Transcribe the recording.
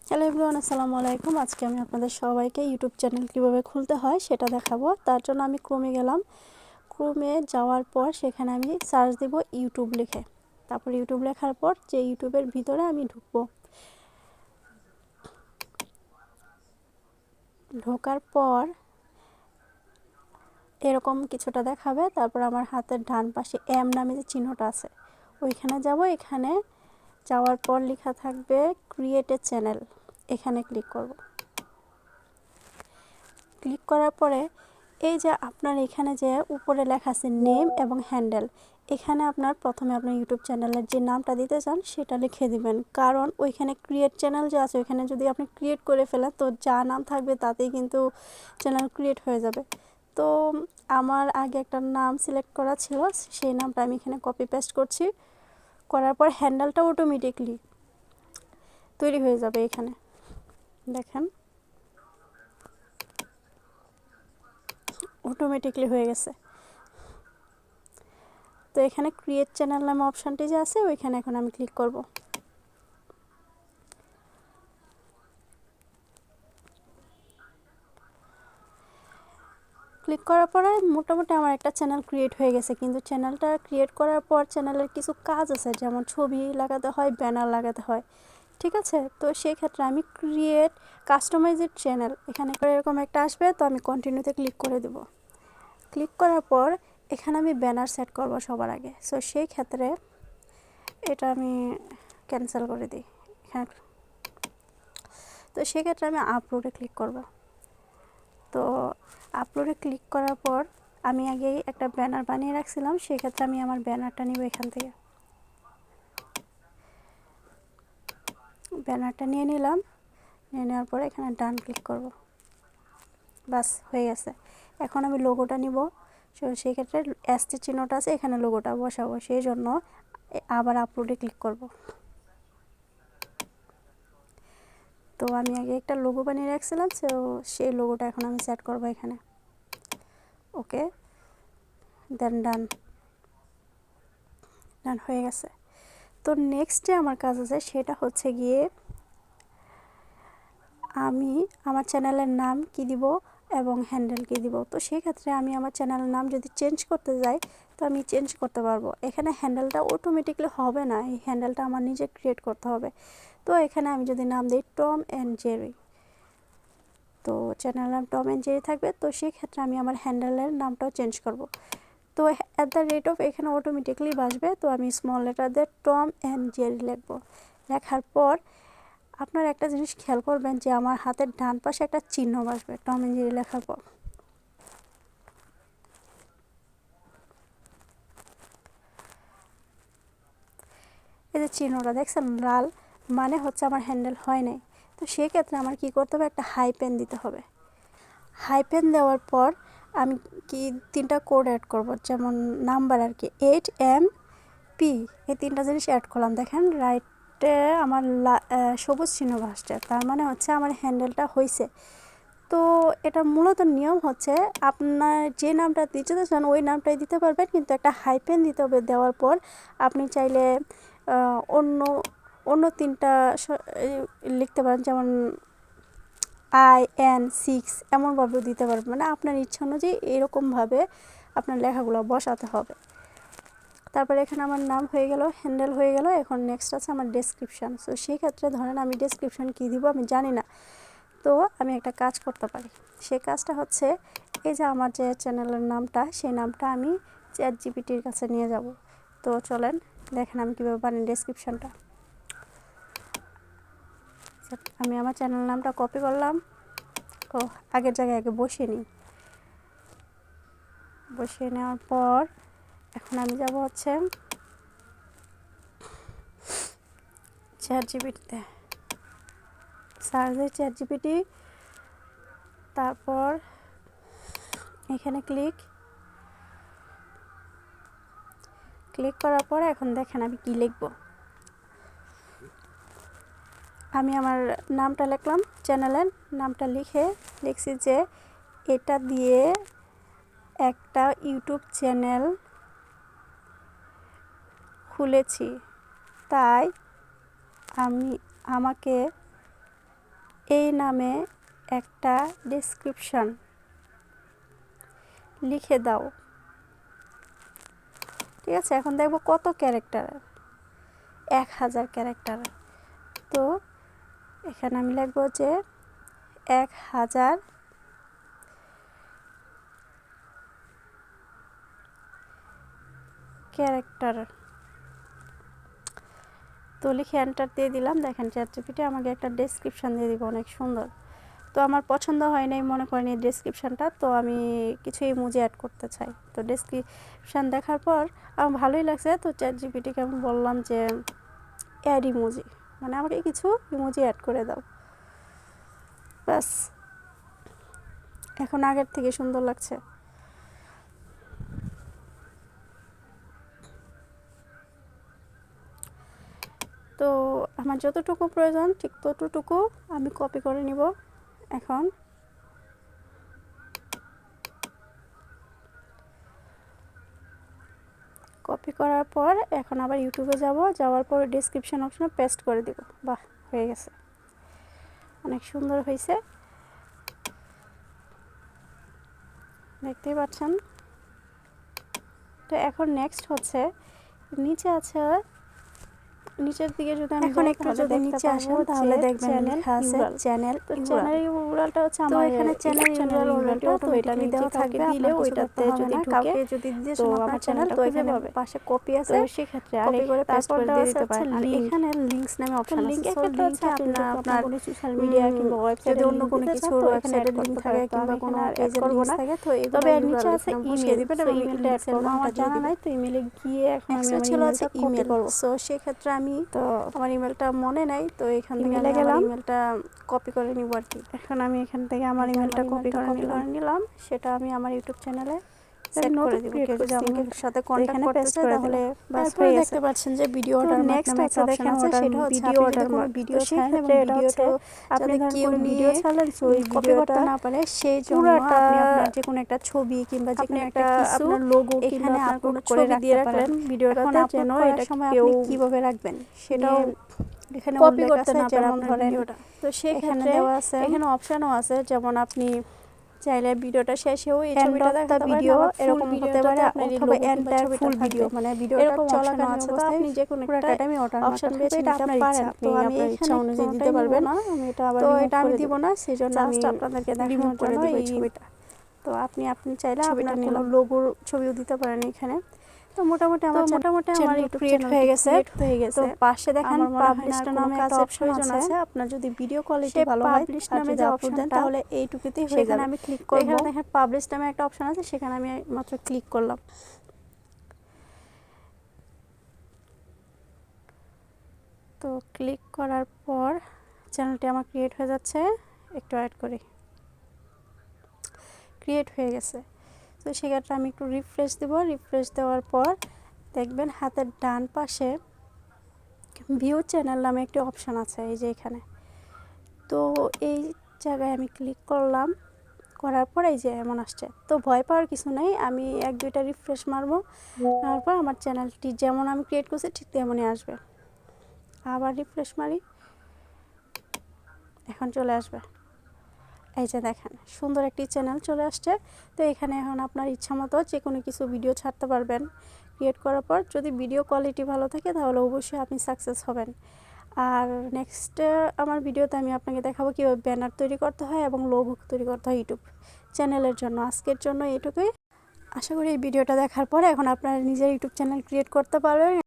Hello everyone, আসসালামু আলাইকুম। আজকে আমি আপনাদের সবাইকে ইউটিউব চ্যানেল কীভাবে খুলতে হয় সেটা দেখাবো। তার জন্য আমি ক্রোমে গেলাম। ক্রোমে যাওয়ার পর সেখানে আমি সার্চ দিব ইউটিউব লিখে। তারপর ইউটিউব লেখার পর যে ইউটিউবের ভিতরে আমি ঢুকবো। ঢোকার পর এরকম কিছুটা দেখাবে। তারপর আমার হাতের ডান পাশে এম নামে যে চিহ্নটা আছে ওইখানে যাব। এখানে যাওয়ার পর লেখা থাকবে ক্রিয়েট এ চ্যানেল, এখানে ক্লিক করব। ক্লিক করার পরে এই যে আপনার এখানে যে উপরে লেখা আছে নেম এবং হ্যান্ডেল, এখানে আপনার প্রথমে আপনার ইউটিউব চ্যানেলের যে নামটা দিতে চান সেটা লিখে দিবেন। কারণ ওইখানে ক্রিয়েট চ্যানেল যে আছে ওইখানে যদি আপনি ক্রিয়েট করে ফেলেন তো যা নাম থাকবে তাতেই কিন্তু চ্যানেল ক্রিয়েট হয়ে যাবে। তো আমার আগে একটা নাম সিলেক্ট করা ছিল, সেই নামটা আমি এখানে কপি পেস্ট করছি। করার পর হ্যান্ডেলটা অটোমেটিকলি তৈরি হয়ে যাবে। এখানে দেখেন অটোমেটিকলি হয়ে গেছে। তো এখানে ক্রিয়েট চ্যানেল নামে অপশানটি যে আছে ওইখানে এখন আমি ক্লিক করব। ক্লিক করার পরে মোটামুটি আমার একটা চ্যানেল ক্রিয়েট হয়ে গেছে। কিন্তু চ্যানেলটা ক্রিয়েট করার পর চ্যানেলের কিছু কাজ আছে, যেমন ছবি লাগাতে হয়, ব্যানার লাগাতে হয়, ঠিক আছে। তো সেই ক্ষেত্রে আমি ক্রিয়েট কাস্টমাইজড চ্যানেল এখানে করে এরকম একটা আসবে, তো আমি কন্টিনিউতে ক্লিক করে দেব। ক্লিক করার পর এখানে আমি ব্যানার সেট করব সবার আগে। সো সেই ক্ষেত্রে এটা আমি ক্যান্সেল করে দিই এখানে। তো সেক্ষেত্রে আমি আপলোডে ক্লিক করব। তো আপলোডে ক্লিক করার পর আমি আগেই একটা ব্যানার বানিয়ে রাখছিলাম, সেক্ষেত্রে আমি আমার ব্যানারটা নিব এখান থেকে। ব্যানারটা নিয়ে নিলাম। নিয়ে নেওয়ার পরে এখানে ডান ক্লিক করব। বাস হয়ে গেছে। এখন আমি লোগোটা নিব। সেই ক্ষেত্রে এসটি চিহ্নটা আছে, এখানে লোগোটা বসাবো। সেই জন্য আবার আপলোডে ক্লিক করব। তো আমি আগে একটা লোগো বানিয়ে রাখছিলাম, সো সেই লোগোটা এখন আমি সেট করব এখানে। ওকে, দেন ডান। ডান হয়ে গেছে। তো নেক্সট যে আমার কাজ আছে সেটা হচ্ছে গিয়ে আমি আমার চ্যানেলের নাম কি দিব এবং হ্যান্ডেল কি দিব। তো সেই ক্ষেত্রে আমি আমার চ্যানেলের নাম যদি চেঞ্জ করতে যাই তো আমি চেঞ্জ করতে পারবো। এখানে হ্যান্ডেলটা অটোমেটিকলি হবে না, এই হ্যান্ডেলটা আমার নিজে ক্রিয়েট করতে হবে। তো এখানে আমি যদি নাম দিই টম অ্যান্ড জেরি, তো চ্যানেলের নাম টম অ্যান্ড জেরি থাকবে। তো সেই ক্ষেত্রে আমি আমার হ্যান্ডেলের নামটাও চেঞ্জ করব। তো @ এখানে অটোমেটিকলি বাসবে। তো আমি স্মল লেটার দিয়ে টম অ্যান্ড জেরি লিখব। লেখার পর আপনার একটা জিনিস খেয়াল করবেন যে আমার হাতের ডান পাশে একটা চিহ্ন বসবে টম অ্যান্ড জেরি লেখার পর। এই যে চিহ্নটা দেখছেন লাল, মানে হচ্ছে আমার হ্যান্ডেল হয় নাই। তো সেক্ষেত্রে আমার কি করতে হবে, একটা হাইপেন দিতে হবে। হাইপেন দেওয়ার পর আমি কি 3টা কোড অ্যাড করব, যেমন নাম্বার আর কি 8MP, এই 3টা জিনিস অ্যাড করলাম। দেখেন রাইটে আমার সবুজ চিহ্ন ভাসছে, তার মানে হচ্ছে আমার হ্যান্ডেলটা হয়েছে। তো এটা মূলত নিয়ম হচ্ছে আপনার যে নামটা দিতে চান ওই নামটাই দিতে পারবেন, কিন্তু একটা হাইপেন দিতে হবে। দেওয়ার পর আপনি চাইলে অন্য অন্য 3টা লিখতে পারেন, যেমন IN6 এমনভাবেও দিতে পারবেন। মানে আপনার ইচ্ছা অনুযায়ী এরকমভাবে আপনার লেখাগুলো বসাতে হবে। তারপরে এখানে আমার নাম হয়ে গেল, হ্যান্ডেল হয়ে গেল। এখন নেক্সট আছে আমার ডেসক্রিপশান। সো সেই ক্ষেত্রে ধরেন আমি ডেসক্রিপশান কী দিব আমি জানি না, তো আমি একটা কাজ করতে পারি। সেই কাজটা হচ্ছে এই যে আমার যে চ্যানেলের নামটা, সেই নামটা আমি ChatGPTর কাছে নিয়ে যাব। তো চলেন দেখেন আমি কীভাবে বানাই ডেসক্রিপশানটা। আমি আমার চ্যানেল নামটা কপি করলাম। ও আগের জায়গায় আগে বসিয়ে নিই। বসিয়ে নেওয়ার পর এখন আমি যাব হচ্ছে ChatGPTতে, সার্চ দিই ChatGPT। তারপর এখানে ক্লিক করার পরে এখন দেখেন আমি কি লিখব। আমি আমার নামটা লিখলাম, চ্যানেলের নামটা লিখছি যে এটা দিয়ে একটা ইউটিউব চ্যানেল খুলেছি, তাই আমাকে এই নামে একটা ডেসক্রিপশন লিখে দাও। ঠিক আছে, এখন দেখবো কত ক্যারেক্টার, 1000 ক্যারেক্টার। তো এখানে আমি লিখবো যে 1000 ক্যারেক্টার। তো লিখে এন্টার দিয়ে দিলাম। দেখেন চ্যাটজিপিটি আমাকে একটা ডেসক্রিপশন দিয়ে দিবে অনেক সুন্দর। তো আমার পছন্দ হয় নাই, মনে করেন এই ডেসক্রিপশানটা, তো আমি কিছু ইমোজি অ্যাড করতে চাই। তো ডেসক্রিপশান দেখার পর আমার ভালোই লাগছে, তো চ্যাটজিপিটিকে আমি বললাম যে অ্যাড ইমোজি, মানে আমাকে কিছু ইমোজি অ্যাড করে দাও। ব্যাস, এখন আগের থেকে সুন্দর লাগছে। তো আমার যতটুকু প্রয়োজন ঠিক ততটুকু আমি কপি করে নিব। এখন কপি করার পর এখন আবার ইউটিউবে যাব, যাওয়ার পর ডেসক্রিপশন অপশনে পেস্ট করে দিব। বাহ, হয়ে গেছে, অনেক সুন্দর হয়েছে, দেখতেই পাচ্ছেন। তো এখন নেক্সট হচ্ছে নিচে আছে, নিচের দিকে যদি আমি এখন একটু যদি নিচে আসেন তাহলে দেখবেন লেখা আছে চ্যানেল। তো চ্যানেল ইউআরএলটা হচ্ছে আমার এখানে চ্যানেল ইউআরএলটা, তো এটা আমি দেওয়া থাকবে, দিলে ওইটাতে যদি কাউকে যদি দিতে চান আমার চ্যানেল, তো এখানে পাশে কপি আছে, সেই ক্ষেত্রে কপি করে পেস্ট করে দিয়ে দিতে পারেন। আর এখানে লিংকস নামে অপশন আছে, লিংকের ক্ষেত্রে হচ্ছে আপনার কোনো সোশ্যাল মিডিয়া কিংবা ওয়েবসাইটে অন্য কোনো কিছুর ওয়েবসাইটের লিংক থাকে কিংবা কোনো পেজের লিংক থাকে, তো তবে নিচে আছে ইমেল দিবেন এবং ইমেলটা অ্যাড করব। আমার জানা নাই, তো ইমেলে গিয়ে এখন আমি আমার ইমেলটা কপি করব। সো সেই ক্ষেত্রে আমি তো আমার ইমেলটা মনে নাই, তো এখান থেকে আমি আমার ইমেলটা কপি করে নিব আর কি। এখন আমি এখান থেকে আমার ইমেলটা কপি করে নিলাম, সেটা আমি আমার ইউটিউব চ্যানেলে সেট করে দিব। কেউ যদি আমাদের সাথে কন্টাক্ট করতে চায় তাহলে বাস হয়ে গেছে। দেখতে পাচ্ছেন যে ভিডিও অর্ডার নেক্সট আছে, দেখেন সেটা হচ্ছে ভিডিও অর্ডার কোনো ভিডিও ছাড়েন এবং ভিডিওটা আপনি কেউ ভিডিও ছাড়লেন সো এই কপি করতে না পারে, সেই জন্য আপনি আপনার যে কোনো একটা ছবি কিংবা যে কোনো একটা কিছু আপনার লোগো এখানে আপলোড করে দিয়ে রাখলেন ভিডিওটাতে, যেন এটা সময় আপনি কিভাবে রাখবেন সেটাও এখানে কপি করতে না পারে আপনার ভিডিওটা। তো সেখানে দেওয়া আছে, এখানে অপশনও আছে, যেমন আপনি চাইলে ভিডিওটা শেষেও এই ছবিটা দেখাতে ভিডিও এরকম হতে পারে, অথবা এন্টায়ার ফুল ভিডিও, মানে ভিডিওটা চলাকালীন অবস্থায় আপনি যে কোনো একটা আমি অপশন বেছে নিতে পারেন। তো আমি ইচ্ছা অনুযায়ী দিতে পারবেন না, আমি এটা আবার এটা আমি দিব না, সেজন্য আমি আপনাদেরকে দেখানোর জন্য এই ছবিটা। তো আপনি চাইলে আপনার কোনো লোগোর ছবিও দিতে পারেন এখানে। তো মোটামুটি আমার ইউটিউব ক্রিয়েট হয়ে গেছে। তো পাশে দেখেন পাবলিশ নামে একটা অপশন আছে, আপনার যদি ভিডিও কোয়ালিটি ভালো হয় পাবলিশ নামে যে আপলোড দেন তাহলে এইটুকুতেই হয়ে যাবে। আমি ক্লিক করব, এখানে দেখেন পাবলিশ নামে একটা অপশন আছে, সেখানে আমি মাত্র ক্লিক করলাম। তো ক্লিক করার পর চ্যানেলটি আমার ক্রিয়েট হয়ে যাচ্ছে, একটু অ্যাড করি, ক্রিয়েট হয়ে গেছে। তো সেক্ষেত্রে আমি একটু রিফ্রেশ দেব, রিফ্রেশ দেওয়ার পর দেখবেন হাতের ডান পাশে ভিউ চ্যানেল নামে একটি অপশান আছে, এই যে এখানে। তো এই জায়গায় আমি ক্লিক করলাম, করার পর এই যে এমন আসছে। তো ভয় পাওয়ার কিছু নেই, আমি 1-2টা রিফ্রেশ মারবো, তারপর আমার চ্যানেলটি যেমন আমি ক্রিয়েট করছি ঠিক তেমনই আসবে। আবার রিফ্রেশ মারি, এখন চলে আসবে। এই যে দেখেন সুন্দর একটি চ্যানেল চলে আসছে। তো এখানে এখন আপনার ইচ্ছা মতো যে কোনো কিছু ভিডিও ছাড়তে পারবেন ক্রিয়েট করার পর। যদি ভিডিও কোয়ালিটি ভালো থাকে তাহলে অবশ্যই আপনি সাকসেস হবেন। আর নেক্সট আমার ভিডিওতে আমি আপনাকে দেখাবো কীভাবে ব্যানার তৈরি করতে হয় এবং লোগো তৈরি করতে হয় ইউটিউব চ্যানেলের জন্য। আজকের জন্য এইটুকুই। আশা করি এই ভিডিওটা দেখার পরে এখন আপনারা নিজের ইউটিউব চ্যানেল ক্রিয়েট করতে পারবেন।